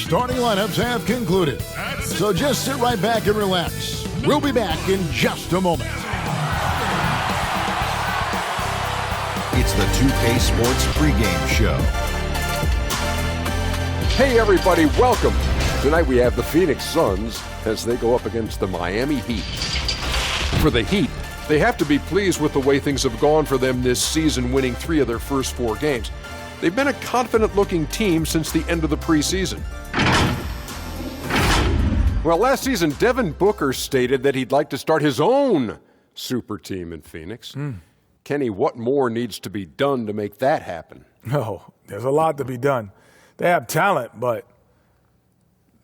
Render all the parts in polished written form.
starting lineups have concluded. So just sit right back and relax. We'll be back in just a moment. It's the 2K Sports pregame show. Hey everybody, welcome. Tonight we have the Phoenix Suns as they go up against the Miami Heat. For the Heat, they have to be pleased with the way things have gone for them this season, winning 3 of their first 4 games. They've been a confident-looking team since the end of the preseason. Well, last season, Devin Booker stated that he'd like to start his own super team in Phoenix. Kenny, what more needs to be done to make that happen? No, there's a lot to be done. They have talent, but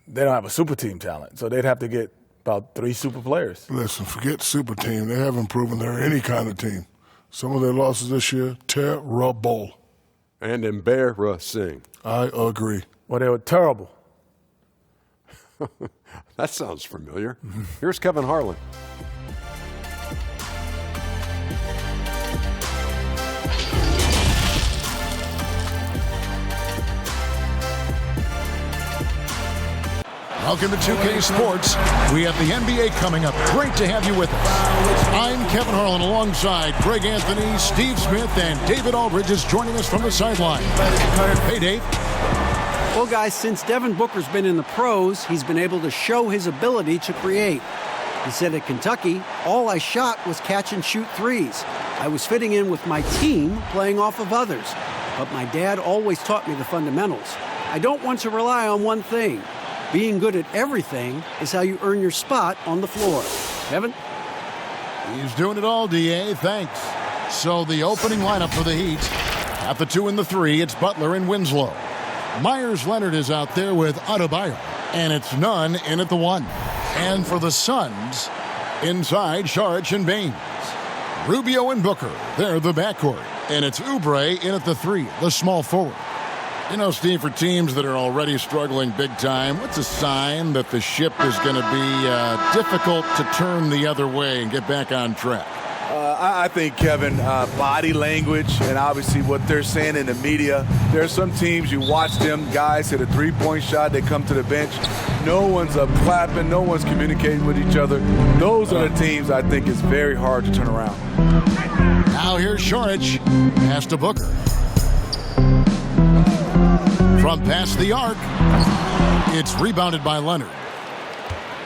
they don't have a super team talent. So they'd have to get about 3 super players. Listen, forget super team. They haven't proven they're any kind of team. Some of their losses this year, terrible. And embarrassing. I agree. Well, they were terrible. That sounds familiar. Here's Kevin Harlan. Welcome to 2K Sports. We have the NBA coming up. Great to have you with us. I'm Kevin Harlan alongside Greg Anthony, Steve Smith, and David Aldridge is joining us from the sideline. Hey, Dave. Well, guys, since Devin Booker's been in the pros, he's been able to show his ability to create. He said at Kentucky, all I shot was catch and shoot threes. I was fitting in with my team, playing off of others. But my dad always taught me the fundamentals. I don't want to rely on one thing. Being good at everything is how you earn your spot on the floor. Kevin? He's doing it all, D.A. Thanks. So the opening lineup for the Heat. At the 2 and the 3, it's Butler and Winslow. Myers Leonard is out there with Adebayo. And it's Nunn in at the 1. And for the Suns, inside Saric and Baines. Rubio and Booker, they're the backcourt. And it's Oubre in at the 3, the small forward. You know, Steve, for teams that are already struggling big time, what's a sign that the ship is going to be difficult to turn the other way and get back on track? I think, Kevin, body language and obviously what they're saying in the media. There are some teams, you watch them, guys hit a three-point shot, they come to the bench. No one's up clapping, no one's communicating with each other. Those are the teams I think is very hard to turn around. Now here's Saric. Pass to Booker. From past the arc, it's rebounded by Leonard.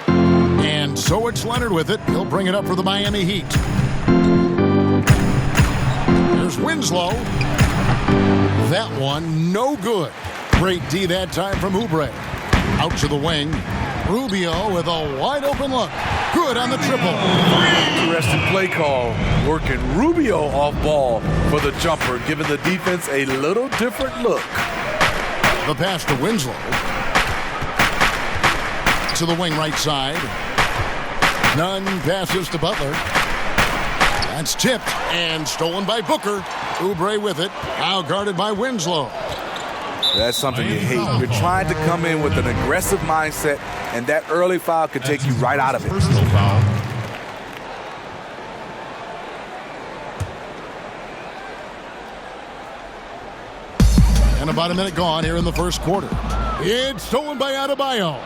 And so it's Leonard with it. He'll bring it up for the Miami Heat. Here's Winslow. That one, no good. Great D that time from Oubre. Out to the wing. Rubio with a wide open look. Good on the triple. Interesting play call. Working Rubio off ball for the jumper, giving the defense a little different look. The pass to Winslow. To the wing right side. Nunn passes to Butler. That's tipped and stolen by Booker. Oubre with it. Now guarded by Winslow. That's something you hate. You're trying to come in with an aggressive mindset, and that early foul could take you right out of it. Personal foul. And about a minute gone here in the first quarter. It's stolen by Adebayo.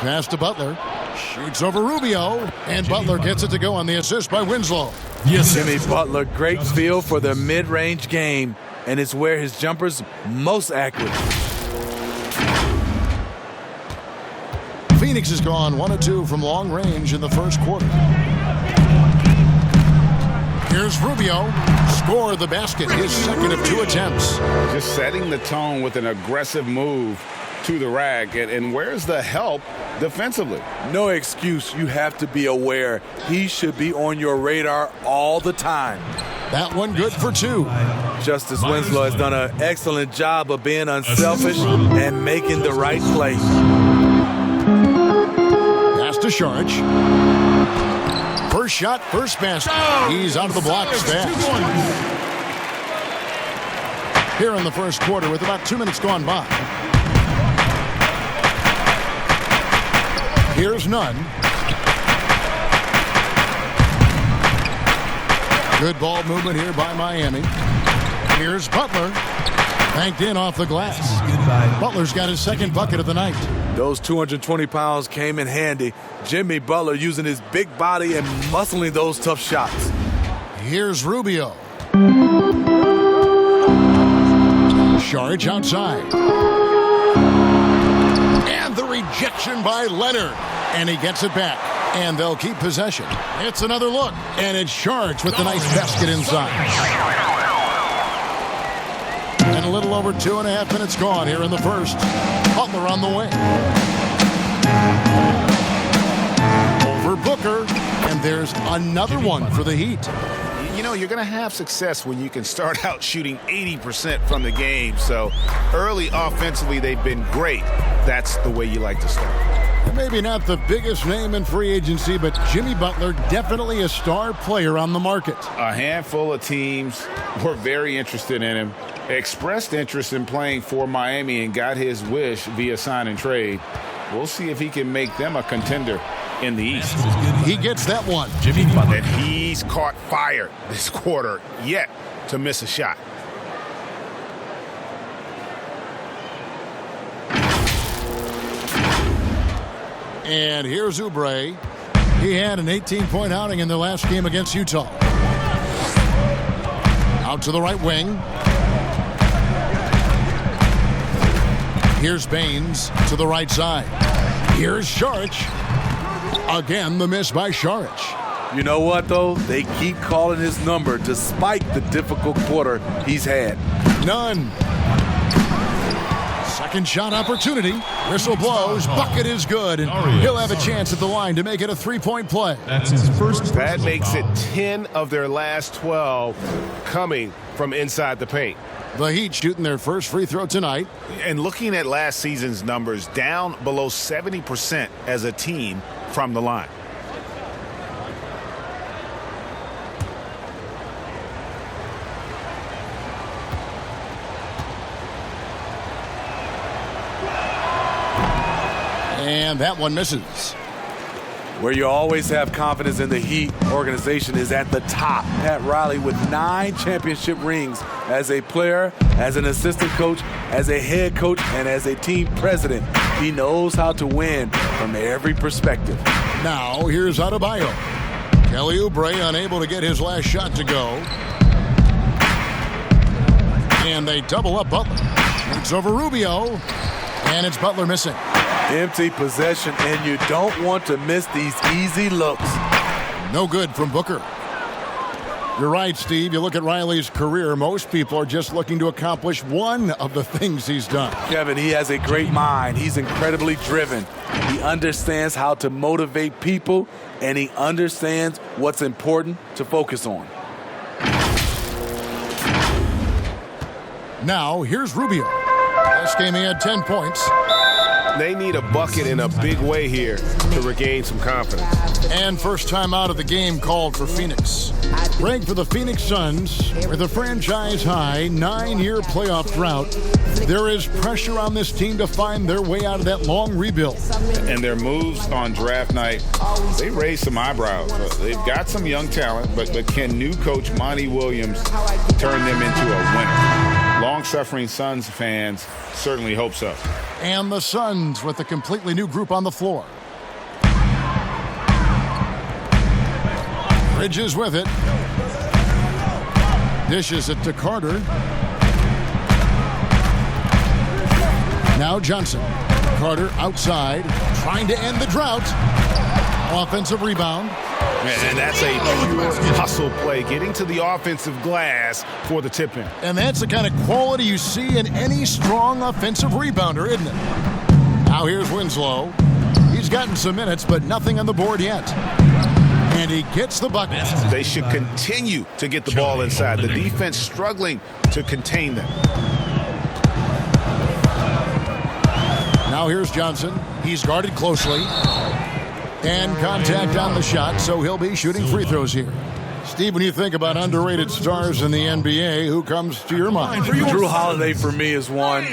Pass to Butler. Shoots over Rubio. And Butler gets it to go on the assist by Winslow. Yes, Jimmy Butler, great feel for the mid-range game, and it's where his jumper's most accurate. Phoenix has gone 1 of 2 from long range in the first quarter. Here's Rubio. Score the basket, his second of 2 attempts. Just setting the tone with an aggressive move to the rack. And where's the help defensively? No excuse. You have to be aware. He should be on your radar all the time. That one good for 2. Justice Winslow has done an excellent job of being unselfish and making the right play. Pass to Saric. First shot, first basket. He's out of the blocks fast. Here in the first quarter with about 2 minutes gone by. Here's Nunn. Good ball movement here by Miami. Here's Butler. Banked in off the glass. Butler's got his second bucket of the night. Those 220 pounds came in handy. Jimmy Butler using his big body and muscling those tough shots. Here's Rubio. Saric outside. And the rejection by Leonard. And he gets it back. And they'll keep possession. It's another look. And it's Saric with the nice basket inside. And a little over 2.5 minutes gone here in the first. Butler on the wing. Over Booker. And there's another one for the Heat. You know, you're going to have success when you can start out shooting 80% from the game. So early offensively, they've been great. That's the way you like to start. Maybe not the biggest name in free agency, but Jimmy Butler definitely a star player on the market. A handful of teams were very interested in him, expressed interest in playing for Miami, and got his wish via sign and trade. We'll see if he can make them a contender in the East. He gets that one. Jimmy Butler. And he's caught fire this quarter, yet to miss a shot. And here's Oubre. He had an 18-point outing in their last game against Utah. Out to the right wing. Here's Baines to the right side. Here's Saric. Again, the miss by Saric. You know what, though? They keep calling his number despite the difficult quarter he's had. None. Second shot opportunity. Whistle blows. Bucket is good. And he'll have a chance at the line to make it a three-point play. That's his first. That makes it 10 of their last 12 coming from inside the paint. The Heat shooting their first free throw tonight. And looking at last season's numbers, down below 70% as a team from the line. And that one misses. Where you always have confidence in the Heat organization is at the top. Pat Riley with 9 championship rings as a player, as an assistant coach, as a head coach, and as a team president. He knows how to win from every perspective. Now, here's Adebayo. Kelly Oubre unable to get his last shot to go. And they double up Butler. It's over Rubio. And it's Butler missing. Empty possession, and you don't want to miss these easy looks. No good from Booker. You're right, Steve. You look at Riley's career, most people are just looking to accomplish one of the things he's done. Kevin, he has a great mind. He's incredibly driven. He understands how to motivate people, and he understands what's important to focus on. Now, here's Rubio. Last game he had 10 points. They need a bucket in a big way here to regain some confidence. And first time out of the game called for Phoenix. Ranked for the Phoenix Suns with a franchise-high 9-year playoff drought, there is pressure on this team to find their way out of that long rebuild. And their moves on draft night, they raised some eyebrows. They've got some young talent, but can new coach Monty Williams turn them into a winner? Long-suffering Suns fans certainly hope so. And the Suns with a completely new group on the floor. Bridges with it. Dishes it to Carter. Now Johnson. Carter outside, trying to end the drought. Offensive rebound. And that's a pure hustle play, getting to the offensive glass for the tip-in. And that's the kind of quality you see in any strong offensive rebounder, isn't it? Now here's Winslow. He's gotten some minutes, but nothing on the board yet. And he gets the bucket. They should continue to get the ball inside. The defense struggling to contain them. Now here's Johnson. He's guarded closely. And contact on the shot, so he'll be shooting free throws here. Steve, when you think about underrated stars in the NBA, who comes to your mind? Drew Holiday for me is one.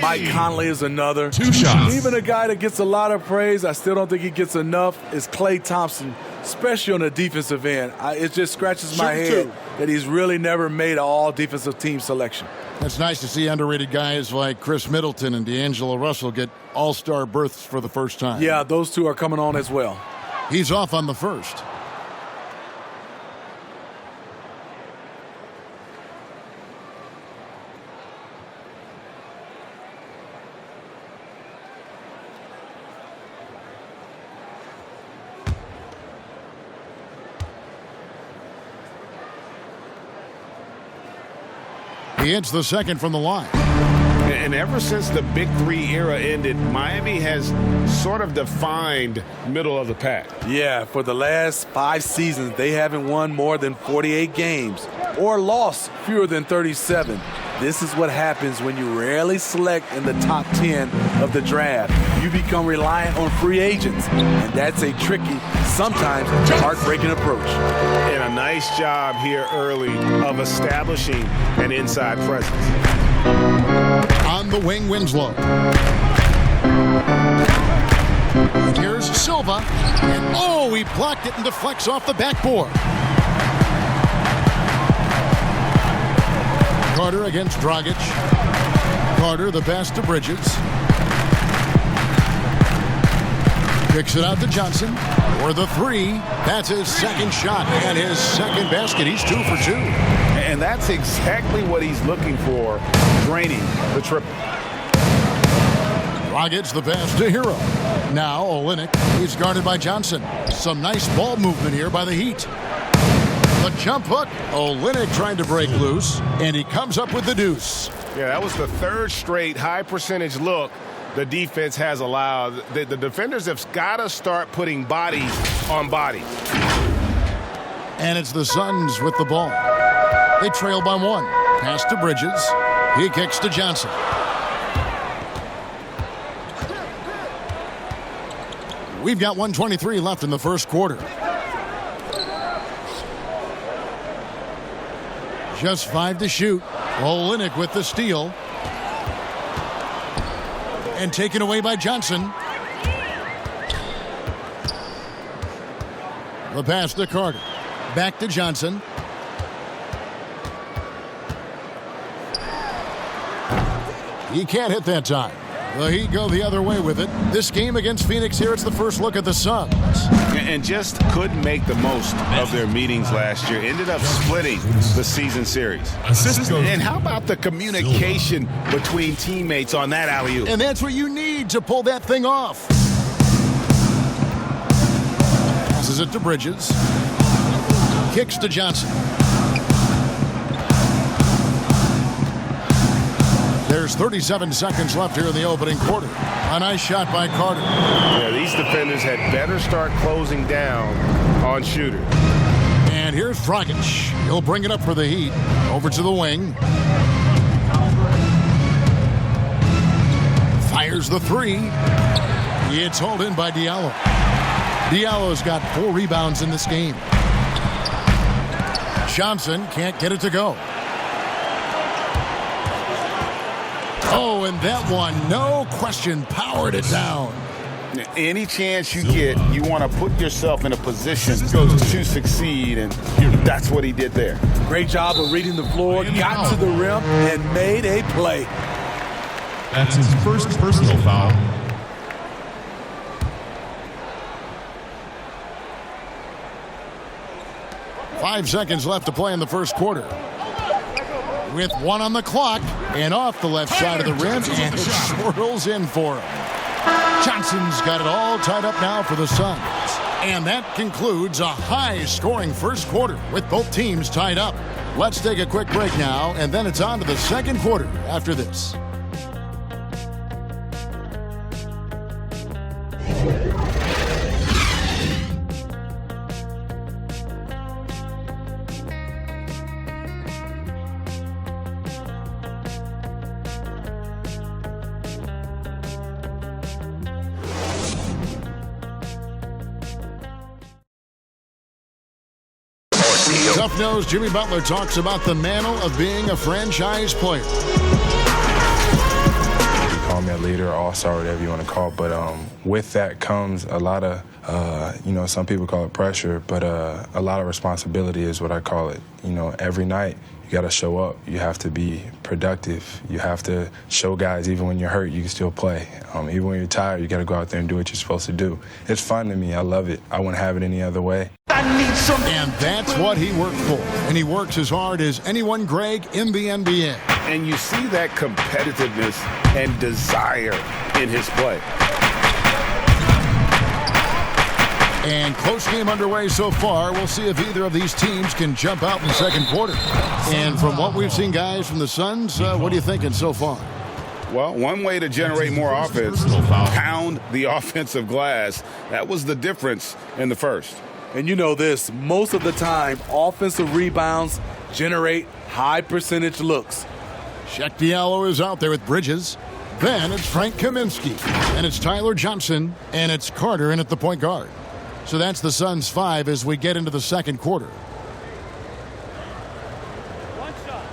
Mike Conley is another. 2 shots. Even a guy that gets a lot of praise, I still don't think he gets enough, is Klay Thompson, especially on the defensive end. It just scratches my head that he's really never made an all-defensive team selection. It's nice to see underrated guys like Chris Middleton and D'Angelo Russell get all-star berths for the first time. Yeah, those two are coming on as well. He's off on the first. He hits the second from the line. And ever since the Big Three era ended, Miami has sort of defined middle of the pack. Yeah, for the last 5 seasons, they haven't won more than 48 games or lost fewer than 37. This is what happens when you rarely select in the top 10 of the draft. You become reliant on free agents, and that's a tricky, sometimes heartbreaking approach. And a nice job here early of establishing an inside presence. On the wing, Winslow. Here's Silva. And he blocked it and deflects off the backboard. Carter against Dragic. Carter, the pass to Bridges. Kicks it out to Johnson for the 3. That's his second shot and his second basket. He's 2 for 2. And that's exactly what he's looking for, draining the triple. Dragic, the pass to Hero. Now Olynyk, he's guarded by Johnson. Some nice ball movement here by the Heat. The jump hook. Olynyk trying to break loose, and he comes up with the deuce. Yeah, that was the 3rd straight high percentage look the defense has allowed. The defenders have got to start putting bodies on bodies. And it's the Suns with the ball. They trail by 1. Pass to Bridges. He kicks to Johnson. We've got 1:23 left in the first quarter. Just 5 to shoot. Olynyk with the steal. And taken away by Johnson. The pass to Carter. Back to Johnson. He can't hit that time. The Heat go the other way with it. This game against Phoenix here, it's the first look at the Suns. And just couldn't make the most of their meetings last year. Ended up splitting the season series. And how about the communication between teammates on that alley-oop? And that's what you need to pull that thing off. Passes it to Bridges. Kicks to Johnson. There's 37 seconds left here in the opening quarter. A nice shot by Carter. Yeah, these defenders had better start closing down on shooters. And here's Dragic. He'll bring it up for the Heat. Over to the wing. Fires the 3. It's hauled in by Diallo. Diallo's got 4 rebounds in this game. Johnson can't get it to go. Oh, and that one, no question, powered it down. Any chance you get, you want to put yourself in a position to succeed, and that's what he did there. Great job of reading the floor, got to the rim, and made a play. That's his first personal foul. Five seconds left to play in the first quarter. With 1 on the clock, and off the left side of the rim, and it swirls in for him. Johnson's got it all tied up now for the Suns. And that concludes a high-scoring first quarter with both teams tied up. Let's take a quick break now, and then it's on to the second quarter after this. Tough-nosed Jimmy Butler talks about the mantle of being a franchise player. Call me a leader, all-star, whatever you want to call it. But with that comes a lot of, some people call it pressure, but a lot of responsibility is what I call it. Every night you got to show up. You have to be productive. You have to show guys even when you're hurt, you can still play. Even when you're tired, you got to go out there and do what you're supposed to do. It's fun to me. I love it. I wouldn't have it any other way. And that's what he worked for. And he works as hard as anyone, Greg, in the NBA. And you see that competitiveness and desire in his play. And close game underway so far. We'll see if either of these teams can jump out in the second quarter. And from what we've seen, guys, from the Suns, what are you thinking so far? Well, one way to generate more offense, pound the offensive glass. That was the difference in the first. And you know this, most of the time, offensive rebounds generate high percentage looks. Shaq Diallo is out there with Bridges. Then it's Frank Kaminsky. And it's Tyler Johnson. And it's Carter in at the point guard. So that's the Suns' 5 as we get into the second quarter. One shot.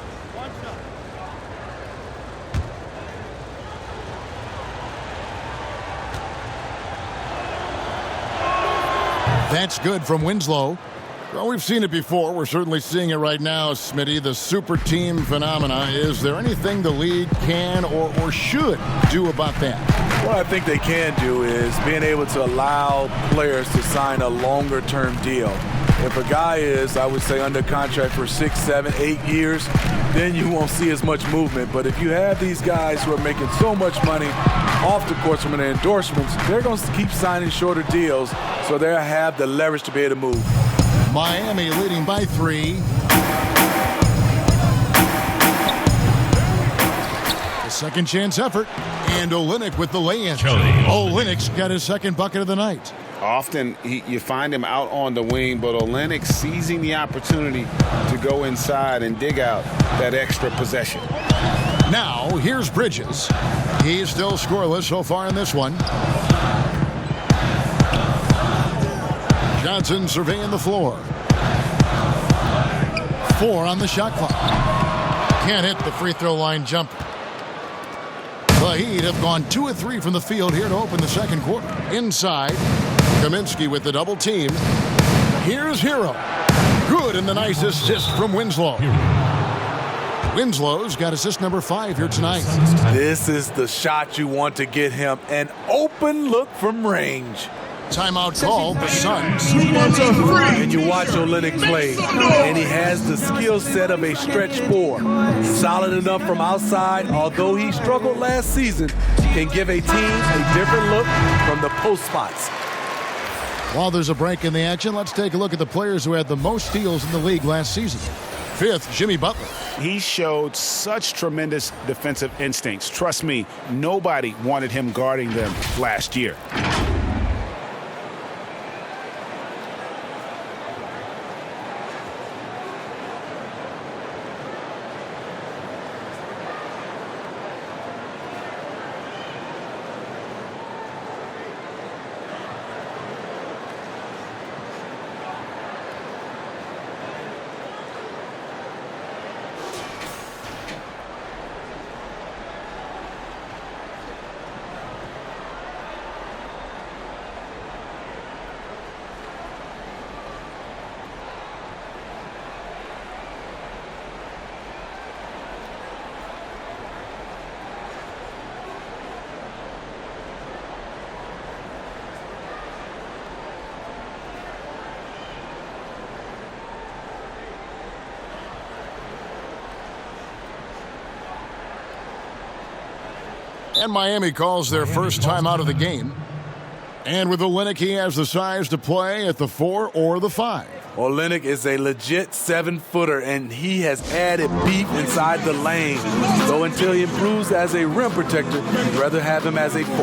That's good from Winslow. Well, we've seen it before. We're certainly seeing it right now, Smitty. The super team phenomena. Is there anything the league can or should do about that? What I think they can do is being able to allow players to sign a longer-term deal. If a guy is, I would say, under contract for 6, 7, 8 years, then you won't see as much movement. But if you have these guys who are making so much money off the course from their endorsements, they're going to keep signing shorter deals, so they'll have the leverage to be able to move. Miami leading by 3. A second chance effort. And Olynyk with the lay-in. Olynyk's got his second bucket of the night. Often you find him out on the wing, but Olynyk seizing the opportunity to go inside and dig out that extra possession. Now, here's Bridges. He's still scoreless so far in this one. Johnson surveying the floor. 4 on the shot clock. Can't hit the free throw line jumper. The Heat have gone 2 of 3 from the field here to open the second quarter. Inside, Kaminsky with the double team. Here's Hero. Good, and the nice assist from Winslow. Winslow's got assist number 5 here tonight. This is the shot you want to get him. An open look from range. Timeout call, the Suns. And you watch Olynyk play, and he has the skill set of a stretch 4. Solid enough from outside, although he struggled last season, can give a team a different look from the post spots. While there's a break in the action, let's take a look at the players who had the most steals in the league last season. 5th, Jimmy Butler. He showed such tremendous defensive instincts. Trust me, nobody wanted him guarding them last year. And Miami calls their first time out of the game. And with Olynyk, he has the size to play at the 4 or the 5. Olynyk is a legit 7-footer, and he has added beef inside the lane. So until he improves as a rim protector, I'd rather have him as a 4.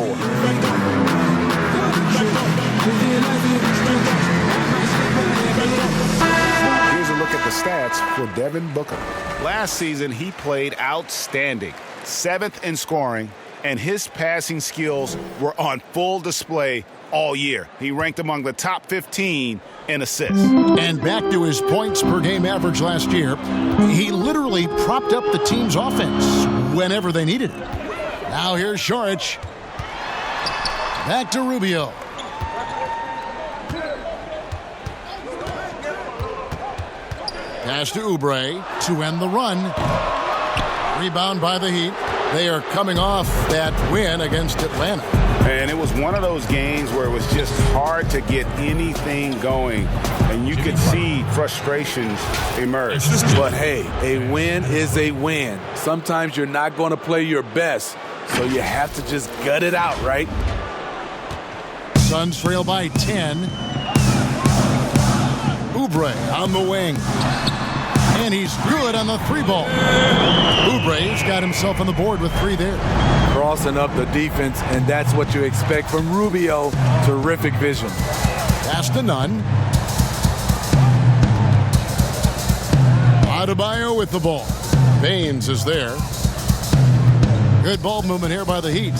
Here's a look at the stats for Devin Booker. Last season, he played outstanding. 7th in scoring, and his passing skills were on full display all year. He ranked among the top 15 in assists. And back to his points per game average last year, he literally propped up the team's offense whenever they needed it. Now here's Saric. Back to Rubio. Pass to Oubre to end the run. Rebound by the Heat. They are coming off that win against Atlanta. And it was one of those games where it was just hard to get anything going. And you could see frustrations emerge. But hey, a win is a win. Sometimes you're not going to play your best, so you have to just gut it out, right? Suns trail by 10. Oubre on the wing. And he's good on the three ball. Oubre's got himself on the board with 3 there. Crossing up the defense, and that's what you expect from Rubio. Terrific vision. Pass to Nunn. Adebayo with the ball. Baines is there. Good ball movement here by the Heat.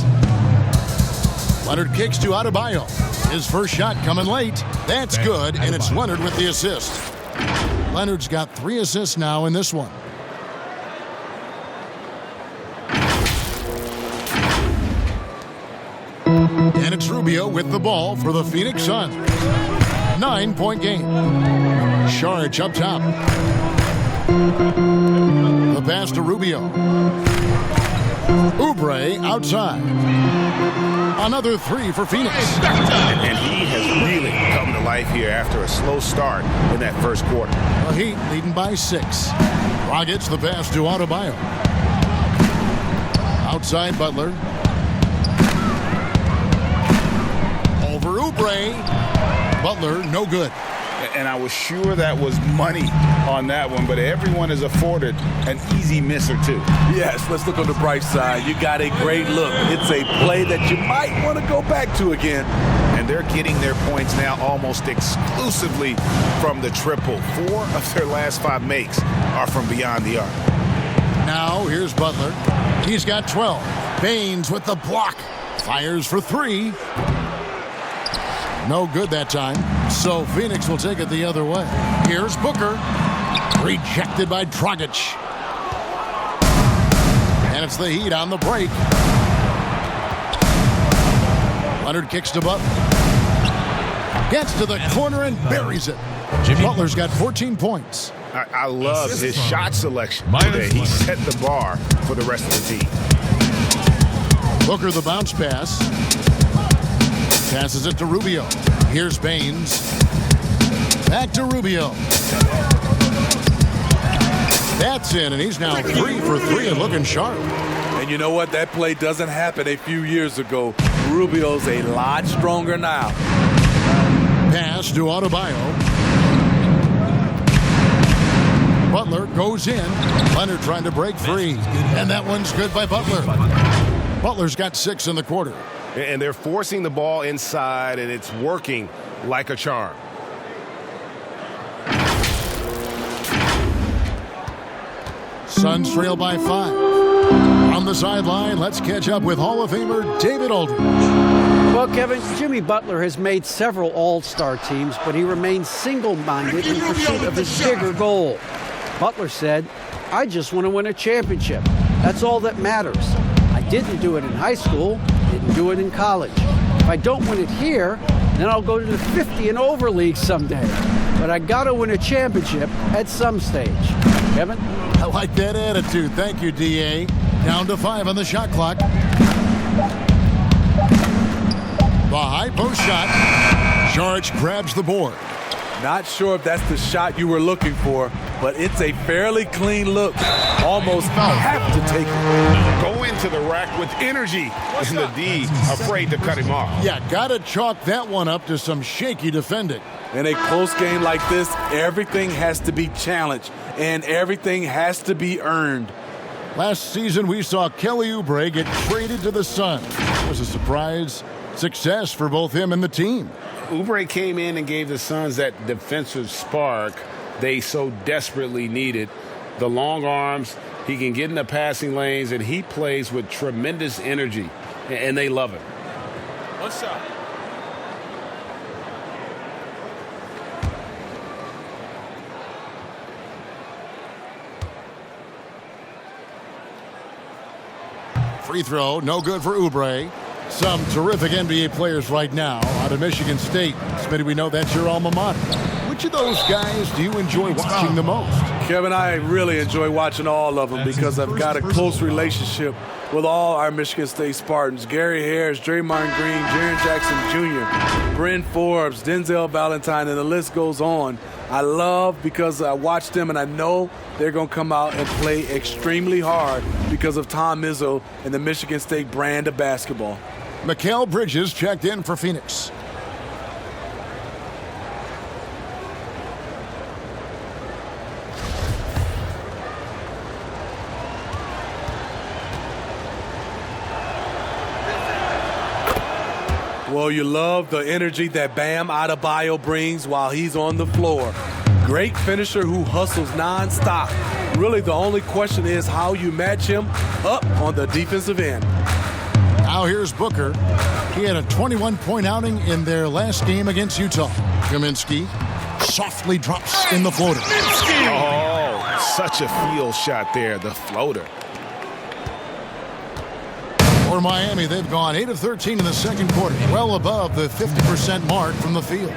Leonard kicks to Adebayo. His first shot coming late. That's good, and it's Leonard with the assist. Leonard's got 3 assists now in this one. And it's Rubio with the ball for the Phoenix Suns. 9-point game. Saric up top. The pass to Rubio. Oubre outside. Another 3 for Phoenix. And he has really come to life here after a slow start in that first quarter. The Heat leading by 6. Rockets the pass to Adebayo. Outside Butler. Over Oubre. Butler, no good. And I was sure that was money on that one, but everyone is afforded an easy miss or two. Yes, let's look on the bright side. You got a great look. It's a play that you might want to go back to again. And they're getting their points now almost exclusively from the triple. 4 of their last 5 makes are from beyond the arc. Now here's Butler. He's got 12. Baines with the block. Fires for 3. No good that time. So Phoenix will take it the other way. Here's Booker. Rejected by Dragic. And it's the Heat on the break. Leonard kicks to Butler. Gets to the corner and buries it. Butler's got 14 points. I love his shot selection today. He set the bar for the rest of the team. Booker the bounce pass. Passes it to Rubio. Here's Baines. Back to Rubio. That's in, and he's now 3 for 3 and looking sharp. And you know what? That play doesn't happen a few years ago. Rubio's a lot stronger now. Pass to Adebayo. Butler goes in. Leonard trying to break free. And that one's good by Butler. Butler's got 6 in the quarter. And they're forcing the ball inside, and it's working like a charm. Suns trail by 5. On the sideline, let's catch up with Hall of Famer David Aldridge. Well, Kevin, Jimmy Butler has made several All-Star teams, but he remains single-minded in pursuit of his bigger goal. Butler said, "I just want to win a championship. That's all that matters. I didn't do it in high school, didn't do it in college. If I don't win it here, then I'll go to the 50 and over league someday. But I got to win a championship at some stage." Kevin? I like that attitude. Thank you, D.A. Down to 5 on the shot clock. The high post shot. Saric grabs the board. Not sure if that's the shot you were looking for, but it's a fairly clean look. Almost have to take it. Go into the rack with energy. And the D afraid to cut him off. Yeah, got to chalk that one up to some shaky defending. In a close game like this, everything has to be challenged, and everything has to be earned. Last season, we saw Kelly Oubre get traded to the Suns. It was a surprise success for both him and the team. Oubre came in and gave the Suns that defensive spark they so desperately needed. The long arms, He can get in the passing lanes, and he plays with tremendous energy, and they love him. What's up? Free throw, no good for Oubre. Some terrific NBA players right now out of Michigan State. Smitty, we know that's your alma mater. Which of those guys do you enjoy watching the most? Kevin, I really enjoy watching all of them because I've got a close relationship with all our Michigan State Spartans. Gary Harris, Draymond Green, Jaren Jackson Jr., Bryn Forbes, Denzel Valentine, and the list goes on. I love because I watch them and I know they're going to come out and play extremely hard because of Tom Izzo and the Michigan State brand of basketball. Mikal Bridges checked in for Phoenix. Well, you love the energy that Bam Adebayo brings while he's on the floor. Great finisher who hustles nonstop. Really, the only question is how you match him up on the defensive end. Now here's Booker. He had a 21-point outing in their last game against Utah. Kaminsky softly drops in the floater. Oh, such a field shot there, the floater. For Miami, they've gone 8 of 13 in the second quarter, well above the 50% mark from the field.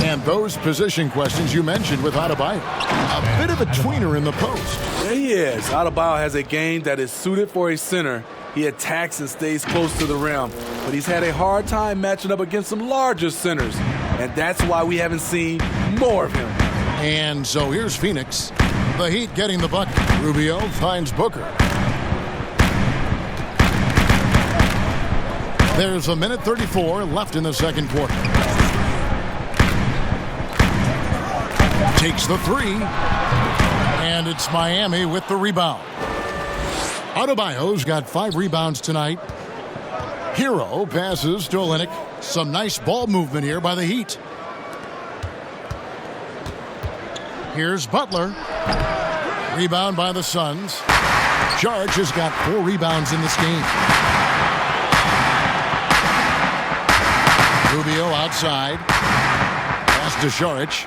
And those position questions you mentioned with Adebayo. A bit of a tweener in the post. There he is. Adebayo has a game that is suited for a center. He attacks and stays close to the rim. But he's had a hard time matching up against some larger centers. And that's why we haven't seen more of him. And so here's Phoenix. The Heat getting the bucket. Rubio finds Booker. There's a minute 34 left in the second quarter. Takes the three. And it's Miami with the rebound. Adebayo's got 5 rebounds tonight. Hero passes to Olynyk. Some nice ball movement here by the Heat. Here's Butler. Rebound by the Suns. Jarge has got 4 rebounds in this game. Rubio outside. Pass to Šarić.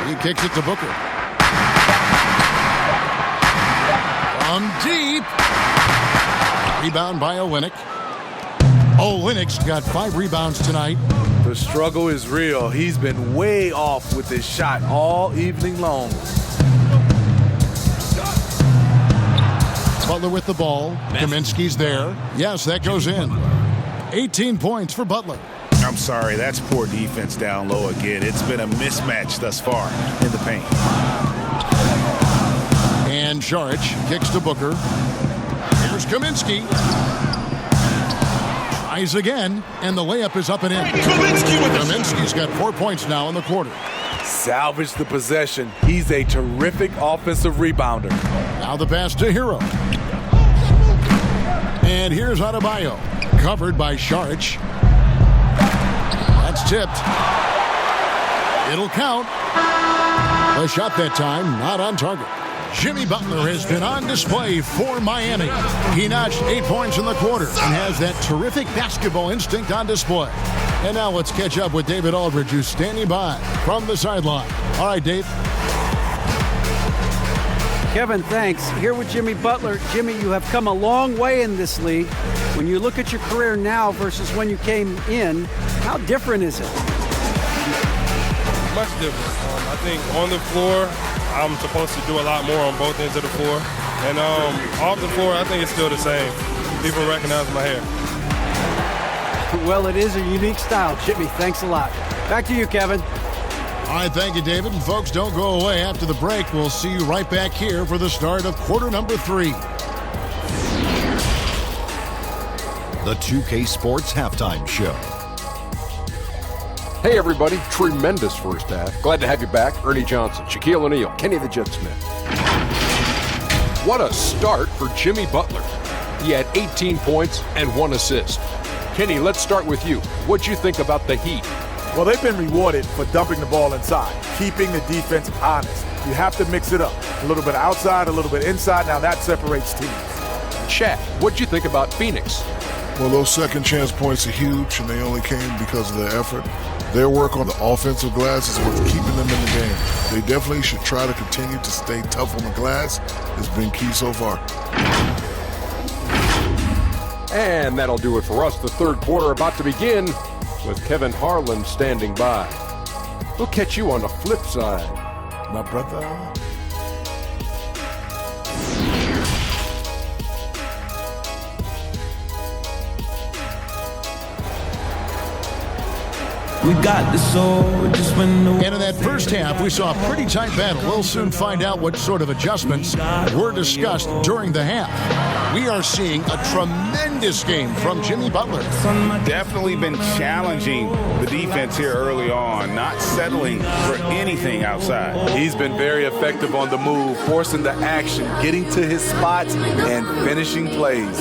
He kicks it to Booker. From deep. Rebound by Olynyk. Olynyk's got 5 rebounds tonight. The struggle is real. He's been way off with his shot all evening long. Butler with the ball. Kaminsky's there. Yes, that goes in. 18 points for Butler. I'm sorry, that's poor defense down low again. It's been a mismatch thus far in the paint. And Šarić kicks to Booker. Here's Kaminsky. Tries again, and the layup is up and in. Kaminsky's got 4 points now in the quarter. Salvage the possession. He's a terrific offensive rebounder. Now the pass to Hero. And here's Adebayo. Covered by Šarić. That's tipped. It'll count. The shot that time, not on target. Jimmy Butler has been on display for Miami. He notched 8 points in the quarter and has that terrific basketball instinct on display. And now let's catch up with David Aldridge, who's standing by from the sideline. All right, Dave. Kevin, thanks. Here with Jimmy Butler. Jimmy, you have come a long way in this league. When you look at your career now versus when you came in, how different is it? Much different. I think on the floor, I'm supposed to do a lot more on both ends of the floor. And off the floor, I think it's still the same. People recognize my hair. Well, it is a unique style, Jimmy. Thanks a lot. Back to you, Kevin. All right, thank you, David. And folks, don't go away. After the break, we'll see you right back here for the start of quarter number 3. The 2K Sports Halftime Show. Hey, everybody. Tremendous first half. Glad to have you back. Ernie Johnson, Shaquille O'Neal, Kenny the Jet Smith. What a start for Jimmy Butler. He had 18 points and 1 assist. Kenny, let's start with you. What'd you think about the Heat? Well, they've been rewarded for dumping the ball inside, keeping the defense honest. You have to mix it up. A little bit outside, a little bit inside. Now that separates teams. Shaq, what'd you think about Phoenix? Well, those second chance points are huge, and they only came because of their effort. Their work on the offensive glass is what's keeping them in the game. They definitely should try to continue to stay tough on the glass. It's been key so far. And that'll do it for us. The third quarter about to begin with Kevin Harlan standing by. We'll catch you on the flip side. My brother. We got the sword just when the... And in that first half, we saw a pretty tight battle. We'll soon find out what sort of adjustments were discussed during the half. We are seeing a tremendous game from Jimmy Butler. Definitely been challenging the defense here early on, not settling for anything outside. He's been very effective on the move, forcing the action, getting to his spots, and finishing plays.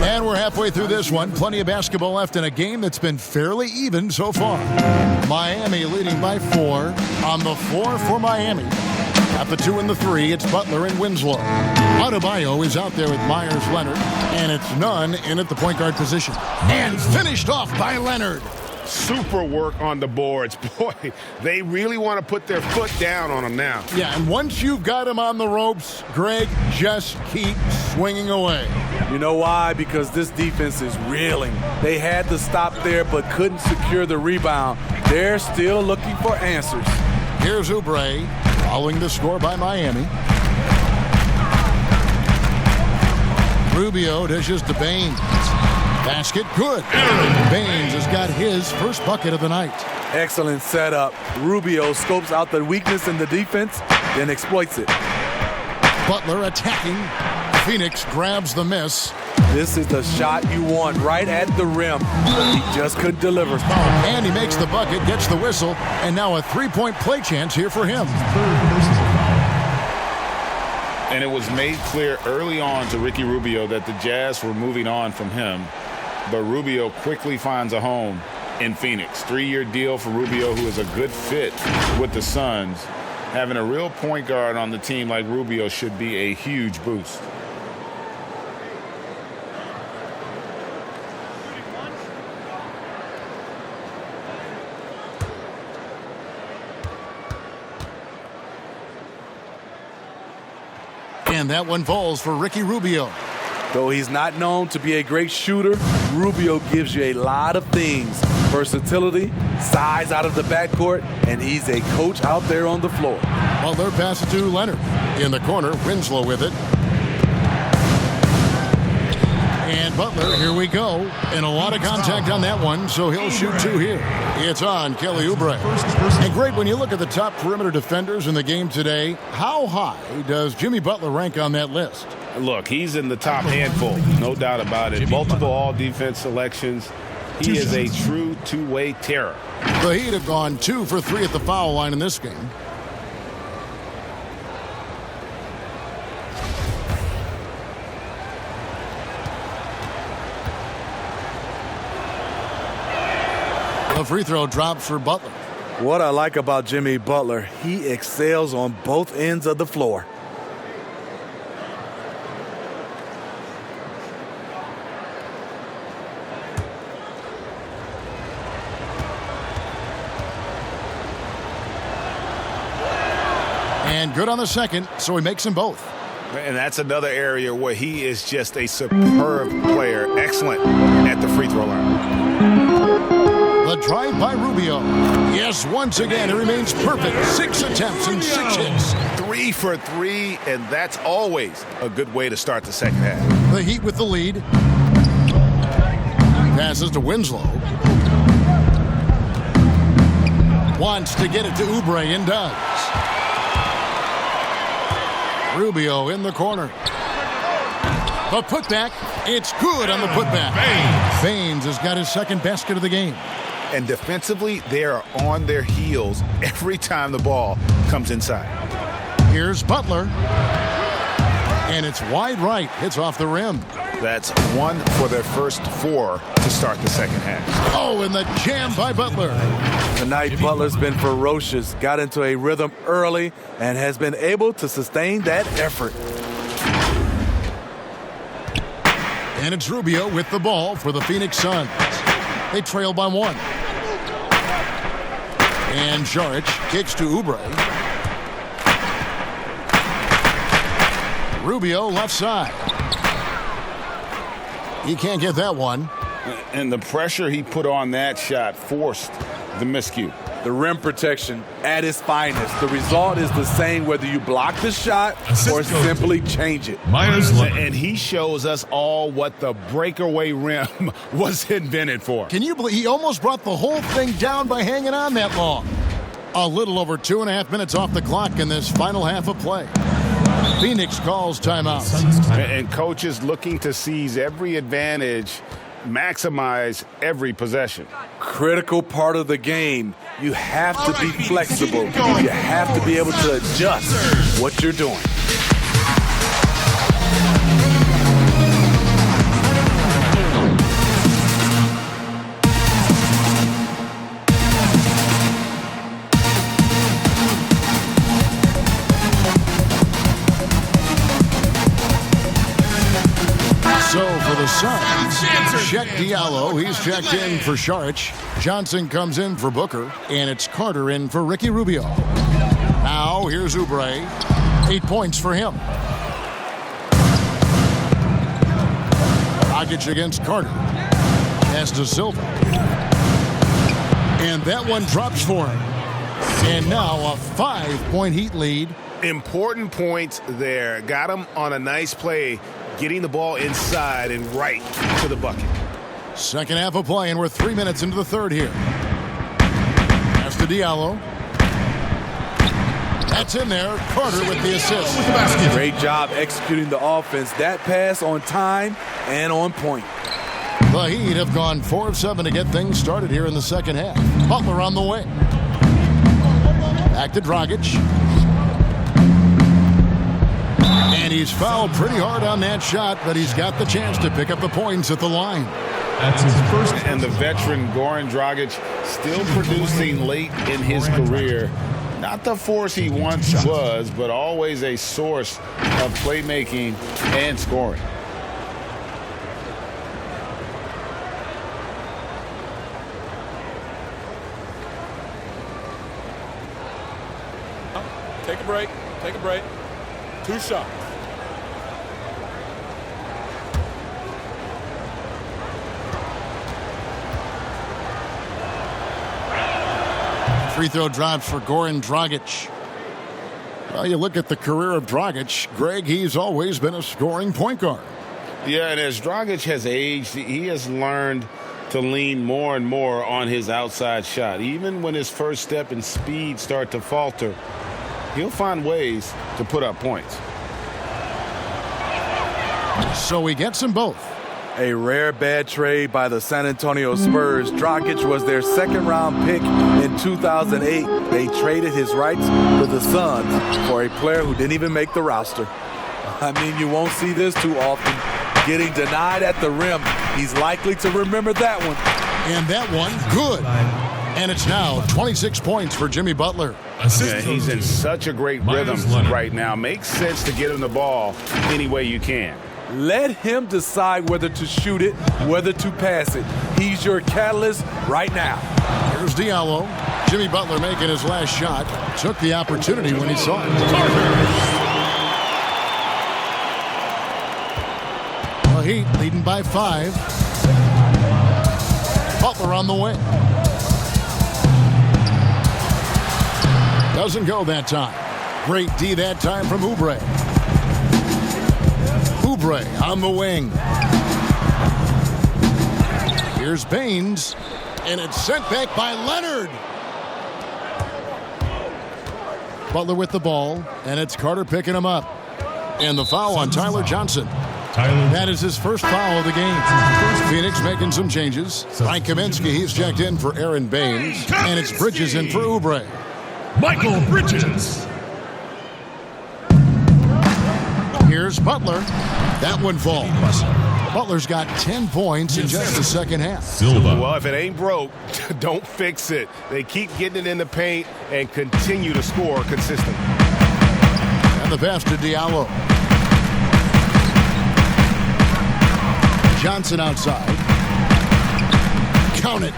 And we're halfway through this one. Plenty of basketball left in a game that's been fairly even so far. Miami leading by 4 on the floor for Miami. At the 2 and the 3, it's Butler and Winslow. Adebayo is out there with Myers Leonard, and it's Nunn in at the point guard position. And finished off by Leonard. Super work on the boards. Boy, they really want to put their foot down on them now. Yeah, and once you've got him on the ropes, Greg, just keep swinging away. You know why? Because this defense is reeling. They had to stop there but couldn't secure the rebound. They're still looking for answers. Here's Oubre following the score by Miami. Rubio dishes to Baines. Basket good. Baines has got his first bucket of the night. Excellent setup. Rubio scopes out the weakness in the defense, then exploits it. Butler attacking. Phoenix grabs the miss. This is the shot you want right at the rim. He just couldn't deliver. And he makes the bucket, gets the whistle, and now a three-point play chance here for him. And it was made clear early on to Ricky Rubio that the Jazz were moving on from him. But Rubio quickly finds a home in Phoenix. 3-year deal for Rubio, who is a good fit with the Suns. Having a real point guard on the team like Rubio should be a huge boost. And that one falls for Ricky Rubio. Though he's not known to be a great shooter, Rubio gives you a lot of things. Versatility, size out of the backcourt, and he's a coach out there on the floor. Butler passes to Leonard. In the corner, Winslow with it. And Butler, here we go. And a lot of contact on that one, so he'll shoot 2 here. It's on Kelly Oubre. And great, when you look at the top perimeter defenders in the game today, how high does Jimmy Butler rank on that list? Look, he's in the top handful, no doubt about it. Multiple all-defense selections. He is a true two-way terror. The Heat have gone 2 for 3 at the foul line in this game. The free throw drops for Butler. What I like about Jimmy Butler, he excels on both ends of the floor. And good on the second, so he makes them both. And that's another area where he is just a superb player. Excellent at the free throw line. The drive by Rubio. Yes, once again, it remains perfect. 6 attempts and 6 hits. 3 for 3, and that's always a good way to start the second half. The Heat with the lead. Passes to Winslow. Wants to get it to Oubre and does. Rubio in the corner. The putback. It's good on the putback. Baines has got his second basket of the game. And defensively, they are on their heels every time the ball comes inside. Here's Butler. And it's wide right. It's off the rim. That's 1 for their first 4 to start the second half. Oh, and the jam by Butler. Tonight, Butler's been ferocious, got into a rhythm early, and has been able to sustain that effort. And it's Rubio with the ball for the Phoenix Suns. They trail by 1. And Jaric kicks to Oubre. Rubio left side. He can't get that one. And the pressure he put on that shot forced the miscue. The rim protection at its finest. The result is the same whether you block the shot or simply change it. And he shows us all what the breakaway rim was invented for. Can you believe he almost brought the whole thing down by hanging on that long? A little over 2.5 minutes off the clock in this final half of play. Phoenix calls timeout. And coaches looking to seize every advantage, maximize every possession. Critical part of the game. You have to be flexible. You have to be able to adjust what you're doing. So for the Suns, Chet Diallo, he's checked in for Jaric. Johnson comes in for Booker, and it's Carter in for Ricky Rubio. Now here's Oubre. 8 points for him. Dragic against Carter. Pass to Silva. And that one drops for him. And now a 5-point Heat lead. Important points there. Got him on a nice play, getting the ball inside and right to the bucket. Second half of play, and we're 3 minutes into the third here. Pass to Diallo. That's in there. Carter with the assist. Great job executing the offense. That pass on time and on point. The Heat have gone 4 of 7 to get things started here in the second half. Butler on the way. Back to Dragic. And he's fouled pretty hard on that shot, but he's got the chance to pick up the points at the line. That's his first. And the veteran Goran Dragic still producing late in his career. Not the force he once was, but always a source of playmaking and scoring. Take a break. Take a break. 2 shots. Free throw drops for Goran Dragic. Well, you look at the career of Dragic, Greg, he's always been a scoring point guard. Yeah, and as Dragic has aged, he has learned to lean more and more on his outside shot. Even when his first step and speed start to falter, he'll find ways to put up points. So he gets them both. A rare bad trade by the San Antonio Spurs. Dragic was their second-round pick in 2008. They traded his rights to the Suns for a player who didn't even make the roster. I mean, you won't see this too often. Getting denied at the rim. He's likely to remember that one. And that one, good. And it's now 26 points for Jimmy Butler. Yeah, he's in such a great rhythm right now. Makes sense to get him the ball any way you can. Let him decide whether to shoot it, whether to pass it. He's your catalyst right now. Here's Diallo. Jimmy Butler making his last shot. Took the opportunity when he saw it. The Heat leading by 5. Butler on the way. Doesn't go that time. Great D that time from Oubre. Oubre on the wing. Here's Baines, and it's sent back by Leonard. Butler with the ball, and it's Carter picking him up. And the foul on Tyler Johnson. That is his first foul of the game. Phoenix making some changes. Mike Kaminsky, he's checked in for Aaron Baines, and it's Bridges in for Oubre. Michael Bridges. Here's Butler. That one falls. Butler's got 10 points in just the second half. Well, if it ain't broke, don't fix it. They keep getting it in the paint and continue to score consistently. And the pass to Diallo. Johnson outside. Count it.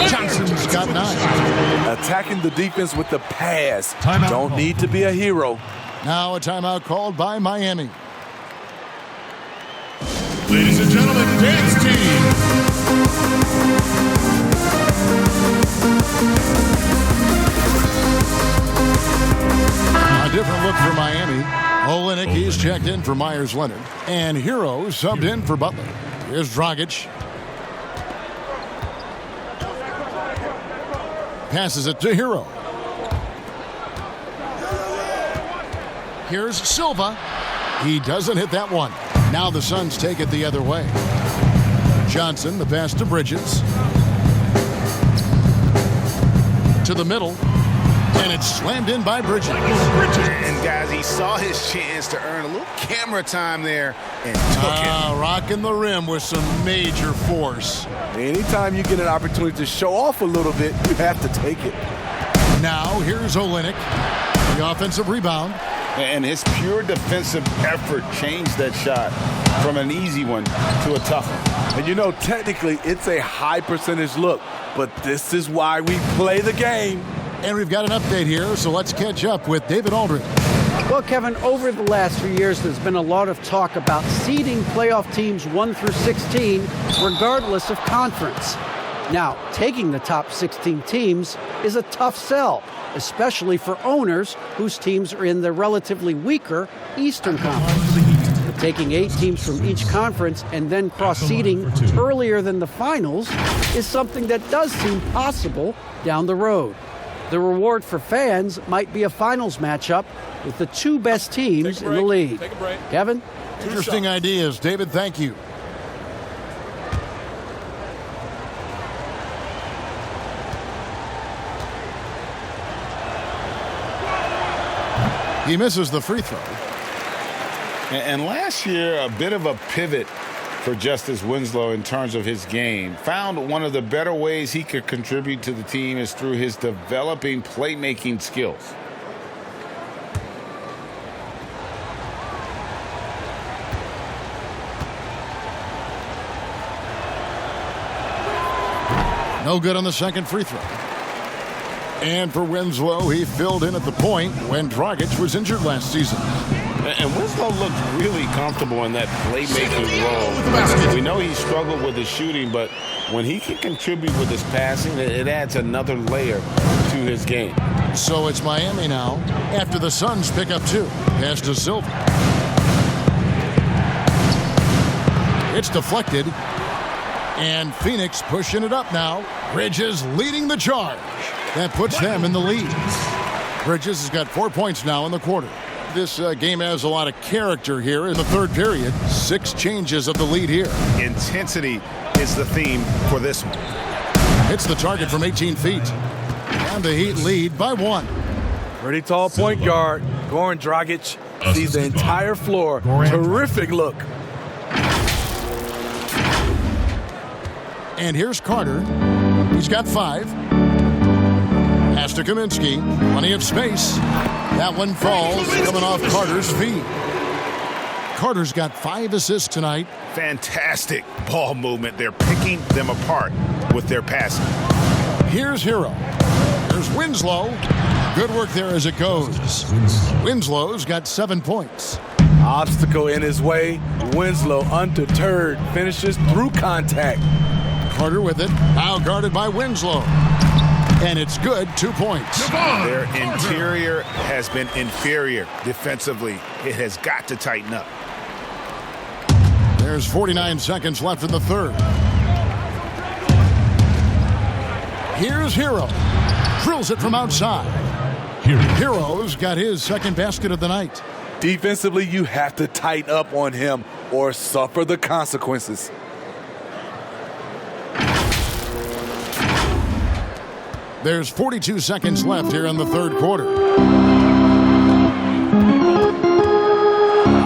Johnson's got 9. Attacking the defense with the pass. Timeout. Don't need to be a hero. Now a timeout called by Miami. Ladies and gentlemen, dance team. A different look for Miami. Olynyk, he's checked in for Myers Leonard. And Hero subbed in for Butler. Here's Dragic. Passes it to Hero. Here's Silva. He doesn't hit that one. Now the Suns take it the other way. Johnson, the pass to Bridges. To the middle. And it's slammed in by Bridges. And guys, he saw his chance to earn a little camera time there and took it. Rocking the rim with some major force. Anytime you get an opportunity to show off a little bit, you have to take it. Now here's Olynyk. The offensive rebound. And his pure defensive effort changed that shot from an easy one to a tough one. And you know, technically, it's a high percentage look, but this is why we play the game. And we've got an update here, so let's catch up with David Aldridge. Well, Kevin, over the last few years, there's been a lot of talk about seeding playoff teams 1 through 16, regardless of conference. Now, taking the top 16 teams is a tough sell, especially for owners whose teams are in the relatively weaker Eastern Conference. But taking 8 teams from each conference and then cross-seeding earlier than the finals is something that does seem possible down the road. The reward for fans might be a finals matchup with the 2 best teams in the league. Kevin? Interesting ideas. David, thank you. He misses the free throw. And last year, a bit of a pivot for Justice Winslow in terms of his game. Found one of the better ways he could contribute to the team is through his developing playmaking skills. No good on the second free throw. And for Winslow, he filled in at the point when Dragic was injured last season. And Winslow looked really comfortable in that playmaking role. We know he struggled with his shooting, but when he can contribute with his passing, it adds another layer to his game. So it's Miami now after the Suns pick up 2. Pass to Silva. It's deflected. And Phoenix pushing it up now. Bridges leading the charge. That puts them in the lead. Bridges has got 4 points now in the quarter. This game has a lot of character here in the third period. 6 changes of the lead here. Intensity is the theme for this one. Hits the target from 18 feet. And the Heat lead by 1. Pretty tall point guard. Goran Dragic sees the entire floor. Terrific look. And here's Carter. He's got 5. Pass to Kaminsky. Plenty of space. That one falls, coming off Carter's feet. Carter's got 5 assists tonight. Fantastic ball movement. They're picking them apart with their passing. Here's Hero. Here's Winslow. Good work there as it goes. Winslow's got 7 points. Obstacle in his way. Winslow, undeterred, finishes through contact. Carter with it. Now guarded by Winslow. And it's good. 2 points. Their interior has been inferior defensively. It has got to tighten up. There's 49 seconds left in the third. Here's Hero. Drills it from outside. Hero's got his second basket of the night. Defensively, you have to tighten up on him or suffer the consequences. There's 42 seconds left here in the third quarter.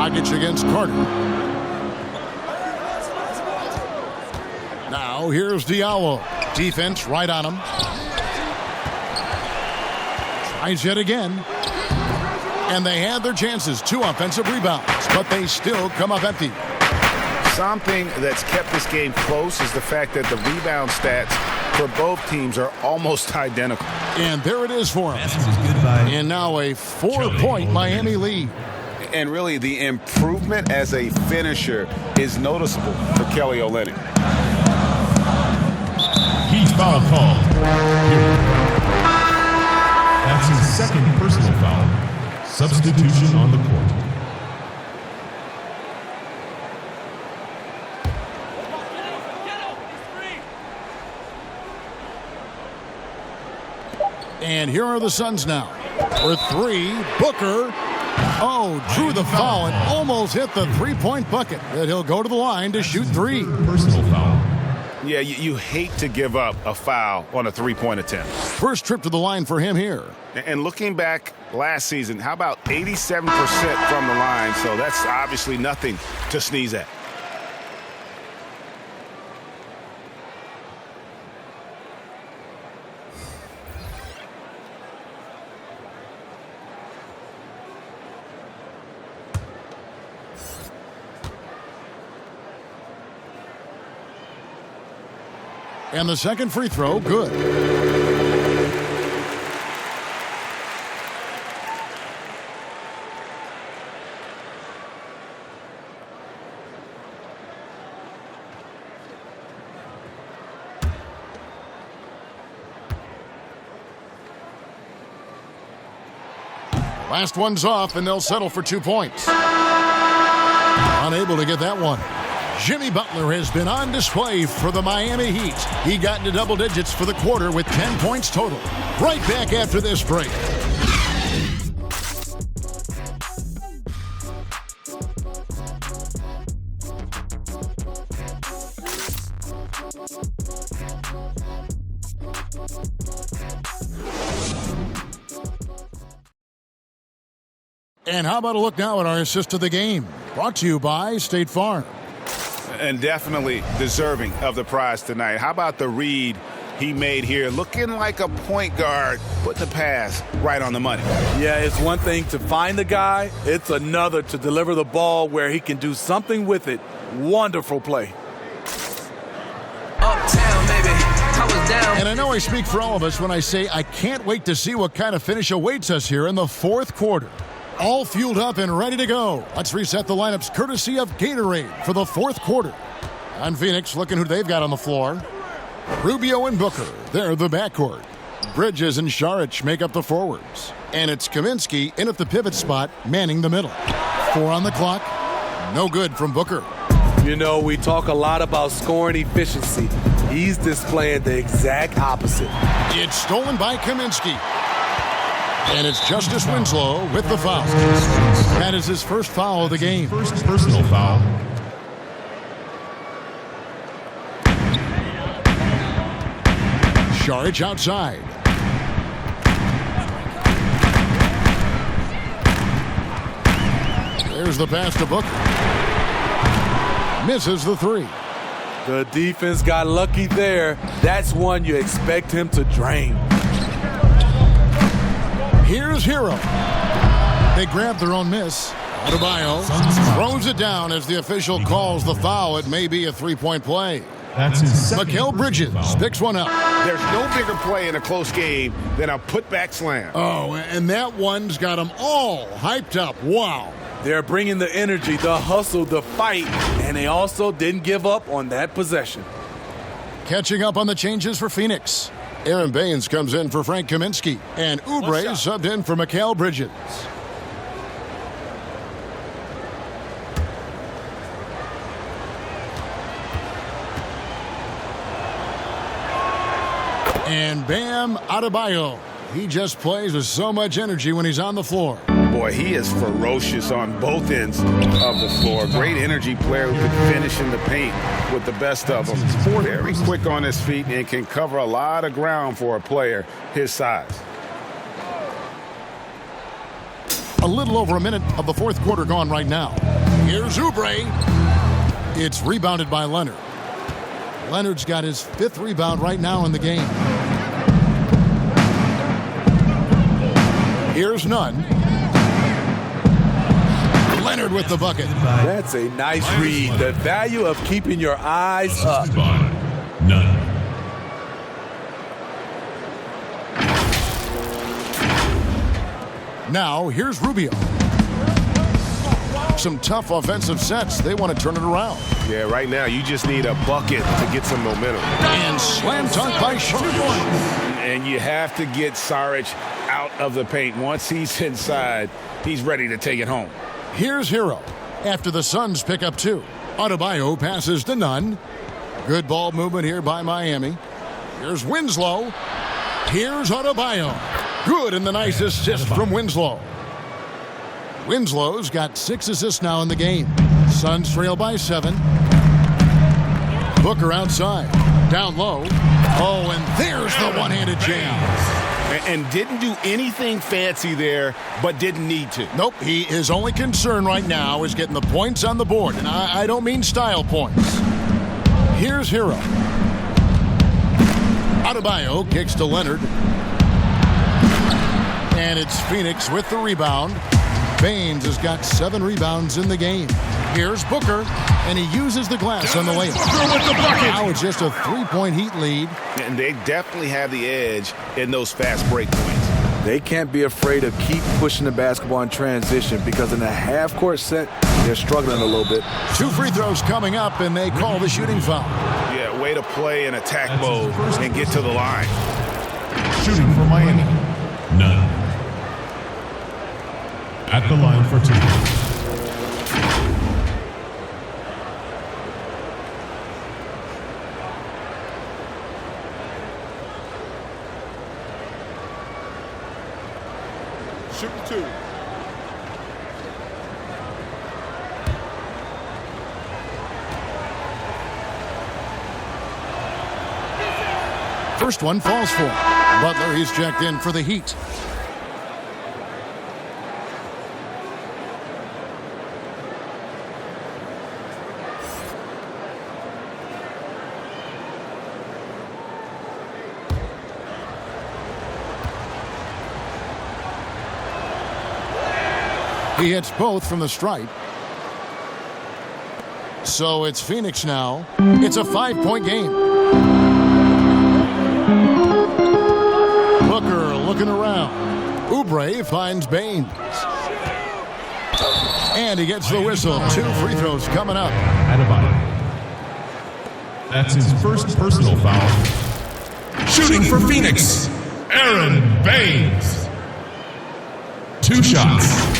Dragic against Carter. So here's Diallo. Defense right on him. Tries yet again. And they had their chances. 2 offensive rebounds, but they still come up empty. Something that's kept this game close is the fact that the rebound stats for both teams are almost identical. And there it is for him. And now a 4-point Miami lead. And really, the improvement as a finisher is noticeable for Kelly Olynyk. Heat foul called. That's his second personal foul. Substitution on the court. And here are the Suns now. For 3, Booker. Oh, drew the foul and almost hit the 3-point bucket. That he'll go to the line to shoot 3. Personal foul. Yeah, you hate to give up a foul on a 3-point attempt. First trip to the line for him here. And looking back last season, how about 87% from the line? So that's obviously nothing to sneeze at. And the second free throw, good. Last one's off, and they'll settle for 2 points. Unable to get that one. Jimmy Butler has been on display for the Miami Heat. He got into double digits for the quarter with 10 points total. Right back after this break. And how about a look now at our assist of the game? Brought to you by State Farm. And definitely deserving of the prize tonight. How about the read he made here? Looking like a point guard, putting the pass right on the money. Yeah, it's one thing to find the guy. It's another to deliver the ball where he can do something with it. Wonderful play. Uptown, baby. I was down. And I know I speak for all of us when I say I can't wait to see what kind of finish awaits us here in the fourth quarter. All fueled up and ready to go. Let's reset the lineups courtesy of Gatorade for the fourth quarter. On Phoenix, looking who they've got on the floor. Rubio and Booker, they're the backcourt. Bridges and Saric make up the forwards. And it's Kaminsky in at the pivot spot, manning the middle. 4 on the clock. No good from Booker. You know, we talk a lot about scoring efficiency. He's displaying the exact opposite. It's stolen by Kaminsky. And it's Justice Winslow with the foul. That is his first foul of the game. First personal foul. Saric outside. There's the pass to Booker. Misses the 3. The defense got lucky there. That's one you expect him to drain. Here's Hero. They grab their own miss. Adebayo throws it down as the official calls the foul. It may be a 3-point play. That's his second Mikal Bridges picks one up. There's no bigger play in a close game than a putback slam. Oh, and that one's got them all hyped up. Wow. They're bringing the energy, the hustle, the fight, and they also didn't give up on that possession. Catching up on the changes for Phoenix. Aaron Baines comes in for Frank Kaminsky, and Oubre subbed in for Mikal Bridges. And Bam Adebayo. He just plays with so much energy when he's on the floor. Boy, he is ferocious on both ends of the floor. Great energy player who can finish in the paint with the best of them. Very quick on his feet and can cover a lot of ground for a player his size. A little over a minute of the fourth quarter gone right now. Here's Oubre. It's rebounded by Leonard. Leonard's got his 5th rebound right now in the game. Here's Nunn. Leonard with the bucket. That's a nice read. The value of keeping your eyes up. Nunn. Now, here's Rubio. Some tough offensive sets. They want to turn it around. Yeah, right now you just need a bucket to get some momentum. And slam dunk by Saric. And you have to get Saric out of the paint. Once he's inside, he's ready to take it home. Here's Hero. After the Suns pick up 2. Adebayo passes to Nunn. Good ball movement here by Miami. Here's Winslow. Here's Adebayo. Good, and the nice assist from Winslow. Winslow's got 6 assists now in the game. Suns trail by 7. Booker outside. Down low. Oh, and there's the one-handed jam. And didn't do anything fancy there, but didn't need to. Nope, his only concern right now is getting the points on the board. And I don't mean style points. Here's Hero. Adebayo kicks to Leonard. And it's Phoenix with the rebound. Baines has got 7 rebounds in the game. Here's Booker, and he uses the glass on the layup. Booker with the bucket. Now it's just a 3-point Heat lead. And they definitely have the edge in those fast break points. They can't be afraid of keep pushing the basketball in transition because in a half-court set, they're struggling a little bit. 2 free throws coming up, and they call the shooting foul. Yeah, way to play in attack mode and get to the line. Shooting for Miami. Nunn. At the line for 2. Shoot 2. First one falls for Butler. He's checked in for the Heat. He hits both from the stripe. So it's Phoenix now. It's a 5-point game. Booker looking around. Oubre finds Baines. And he gets the whistle. 2 free throws coming up. Adebayo. That's his first personal foul. Shooting for Phoenix, Aaron Baines. 2 shots.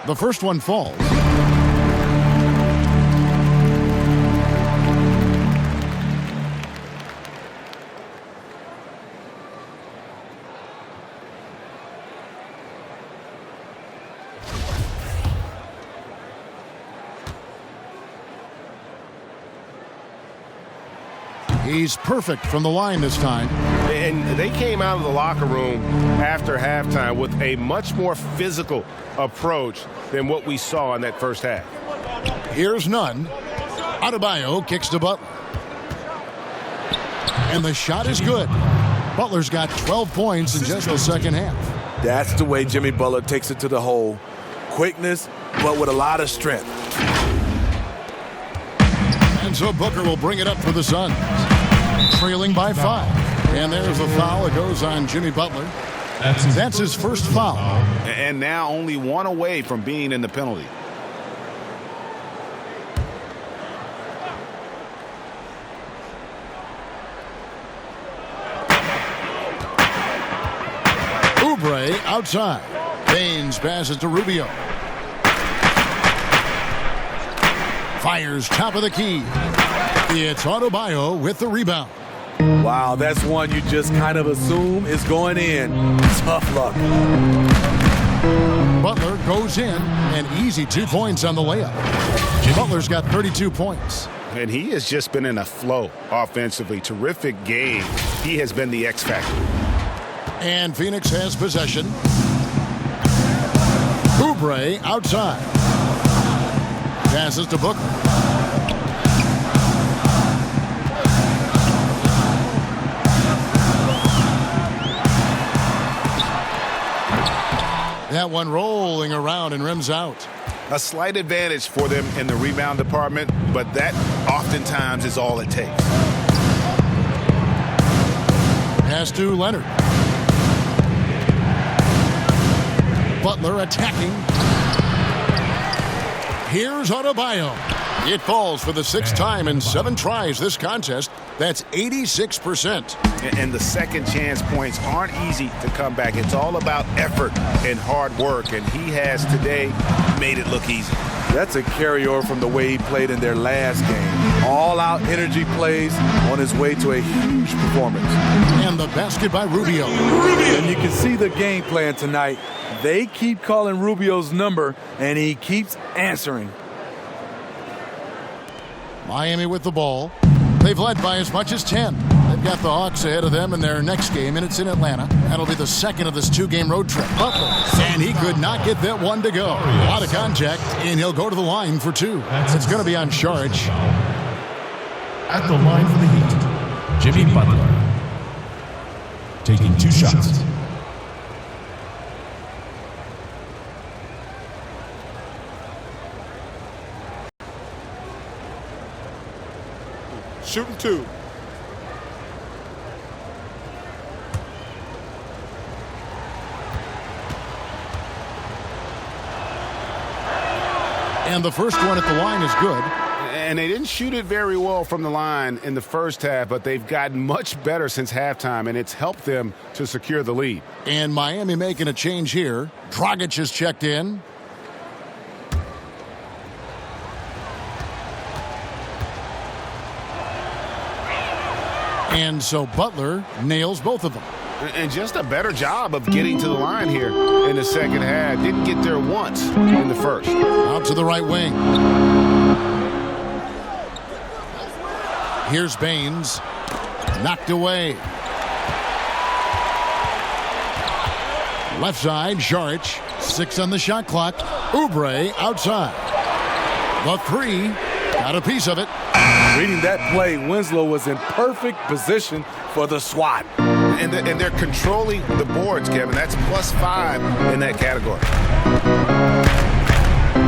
The first one falls. He's perfect from the line this time. And they came out of the locker room after halftime with a much more physical approach than what we saw in that first half. Here's Nunn. Adebayo kicks to Butler. And the shot is good. Butler's got 12 points in just the second half. That's the way Jimmy Butler takes it to the hole. Quickness, but with a lot of strength. And so Booker will bring it up for the Suns. Trailing by 5. And there's the foul. It goes on Jimmy Butler. That's his first foul. And now only 1 away from being in the penalty. Oubre outside. Baines passes to Rubio. Fires top of the key. It's Adebayo with the rebound. Wow, that's one you just kind of assume is going in. Tough luck. Butler goes in, and easy 2 points on the layup. Butler's got 32 points. And he has just been in a flow offensively. Terrific game. He has been the X factor. And Phoenix has possession. Oubre outside. Passes to Booker. That one rolling around and rims out. A slight advantage for them in the rebound department, but that oftentimes is all it takes. Pass to Leonard. Butler attacking. Here's Adebayo. It falls for the 6th time in 7 tries this contest. That's 86%. And the second chance points aren't easy to come back. It's all about effort and hard work, and he has today made it look easy. That's a carryover from the way he played in their last game. All-out energy plays on his way to a huge performance. And the basket by Rubio. And you can see the game plan tonight. They keep calling Rubio's number, and he keeps answering. Miami with the ball. They've led by as much as 10. They've got the Hawks ahead of them in their next game, and it's in Atlanta. That'll be the second of this 2-game road trip. Butler, and he could not get that one to go. A lot of contact, and he'll go to the line for 2. It's going to be on Saric. At the line for the Heat, Jimmy Butler. Taking 2 shots. Shooting 2. And the first one at the line is good. And they didn't shoot it very well from the line in the first half, but they've gotten much better since halftime, and it's helped them to secure the lead. And Miami making a change here. Dragic is checked in. And so Butler nails both of them. And just a better job of getting to the line here in the second half. Didn't get there once in the first. Out to the right wing. Here's Baines. Knocked away. Left side, Saric. 6 on the shot clock. Oubre outside. The 3. Got a piece of it. Reading that play, Winslow was in perfect position for the swat. And they're controlling the boards, Kevin. That's +5 in that category.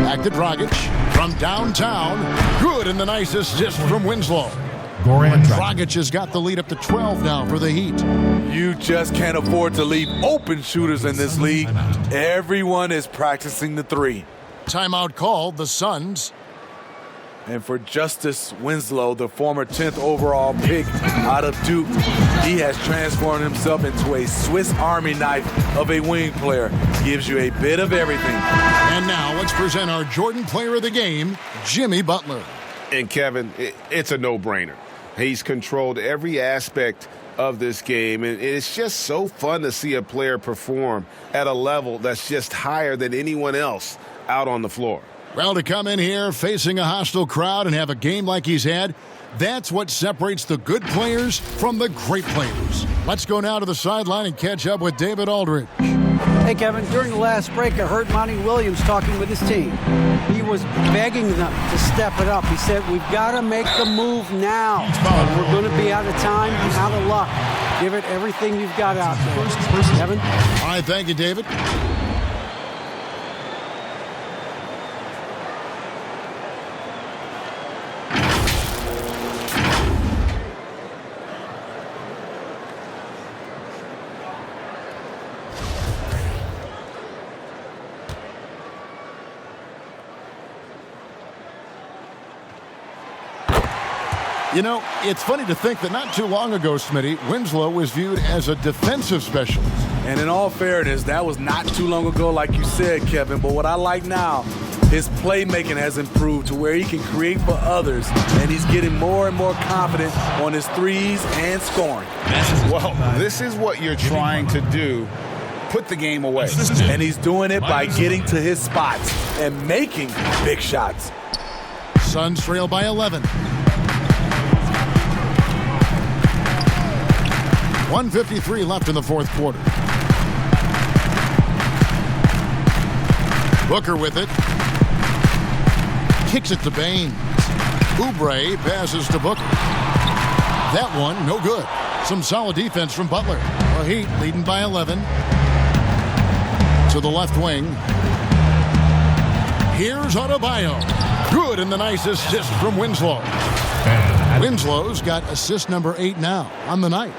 Back to Dragic from downtown. Good, and the nice assist from Winslow. Dragic has got the lead up to 12 now for the Heat. You just can't afford to leave open shooters in this league. Everyone is practicing the 3. Timeout called, the Suns. And for Justice Winslow, the former 10th overall pick out of Duke, he has transformed himself into a Swiss Army knife of a wing player. Gives you a bit of everything. And now let's present our Jordan Player of the Game, Jimmy Butler. And Kevin, it's a no-brainer. He's controlled every aspect of this game, and it's just so fun to see a player perform at a level that's just higher than anyone else out on the floor. Well, to come in here facing a hostile crowd and have a game like he's had, that's what separates the good players from the great players. Let's go now to the sideline and catch up with David Aldridge. Hey, Kevin, during the last break, I heard Monty Williams talking with his team. He was begging them to step it up. He said, we've got to make the move now. We're going to be out of time and out of luck. Give it everything you've got out there. Kevin? All right, thank you, David. You know, it's funny to think that not too long ago, Smitty, Winslow was viewed as a defensive specialist. And in all fairness, that was not too long ago, like you said, Kevin. But what I like now, his playmaking has improved to where he can create for others, and he's getting more and more confident on his threes and scoring. Well, this is what you're trying to do. Put the game away. And he's doing it by getting to his spots and making big shots. Suns trail by 11. 1:53 left in the fourth quarter. Booker with it. Kicks it to Baines. Oubre passes to Booker. That one, no good. Some solid defense from Butler. The Heat leading by 11. To the left wing. Here's Adebayo. Good, and the nice assist from Winslow. Winslow's got assist number 8 now on the night.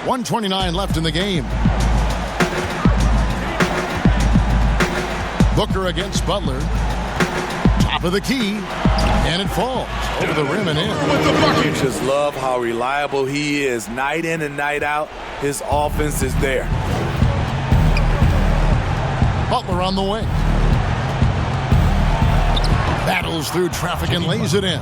.129 left in the game. Booker against Butler. Top of the key. And it falls over the rim and in. You just love how reliable he is. Night in and night out, his offense is there. Butler on the wing. Battles through traffic and lays it in.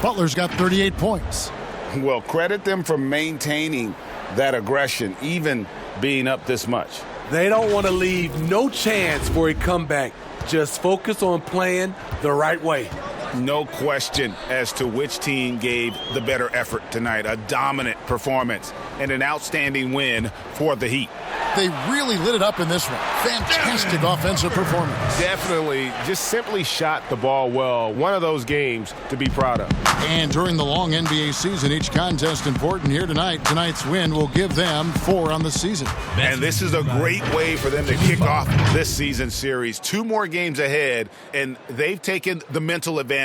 Butler's got 38 points. Well, credit them for maintaining that aggression, even being up this much. They don't want to leave no chance for a comeback. Just focus on playing the right way. No question as to which team gave the better effort tonight. A dominant performance and an outstanding win for the Heat. They really lit it up in this one. Fantastic offensive performance. Definitely just simply shot the ball well. One of those games to be proud of. And during the long NBA season, each contest important here tonight. Tonight's win will give them 4 on the season. And this is a great way for them to kick off this season series. 2 more games ahead, and they've taken the mental advantage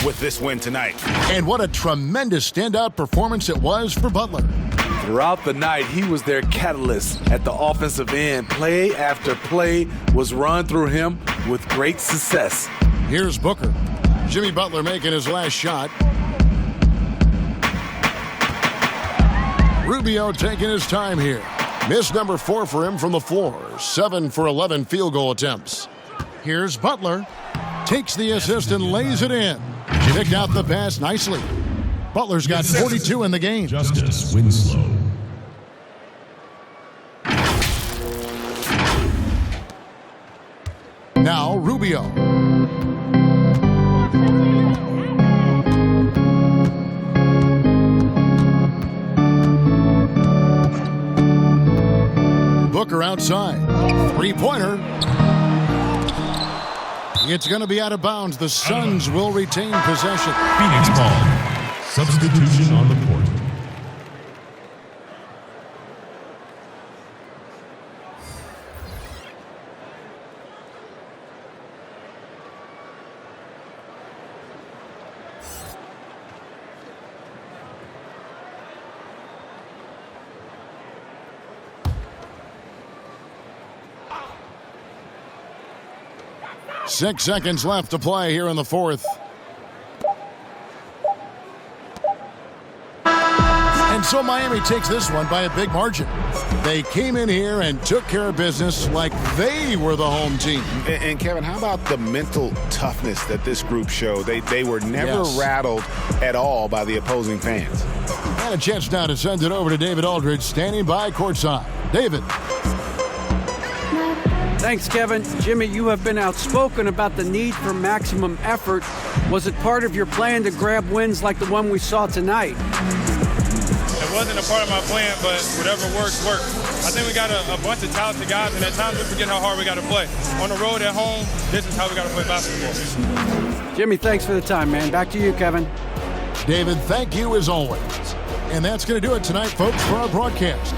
with this win tonight. And what a tremendous standout performance it was for Butler. Throughout the night, he was their catalyst at the offensive end. Play after play was run through him with great success. Here's Booker. Jimmy Butler making his last shot. Rubio taking his time here. Miss number 4 for him from the floor. 7 for 11 field goal attempts. Here's Butler. Takes the assist and lays it in. Picked out the pass nicely. Butler's got 42 in the game. Justice Winslow. Now Rubio. Booker outside. 3-pointer. It's going to be out of bounds. The Suns will retain possession. Phoenix ball. Substitution on the court. Six seconds left to play here in the fourth. And so Miami takes this one by a big margin. They came in here and took care of business like they were the home team. And Kevin, how about the mental toughness that this group showed? They were never rattled at all by the opposing fans. And a chance now to send it over to David Aldridge, standing by courtside. David. Thanks, Kevin. Jimmy, you have been outspoken about the need for maximum effort. Was it part of your plan to grab wins like the one we saw tonight? It wasn't a part of my plan, but whatever works, works. I think we got a bunch of talented guys, and at times we forget how hard we got to play. On the road, at home, this is how we got to play basketball. Jimmy, thanks for the time, man. Back to you, Kevin. David, thank you as always. And that's going to do it tonight, folks, for our broadcast.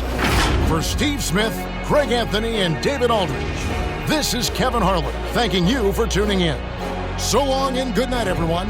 For Steve Smith, Craig Anthony, and David Aldridge, this is Kevin Harlan thanking you for tuning in. So long and good night, everyone.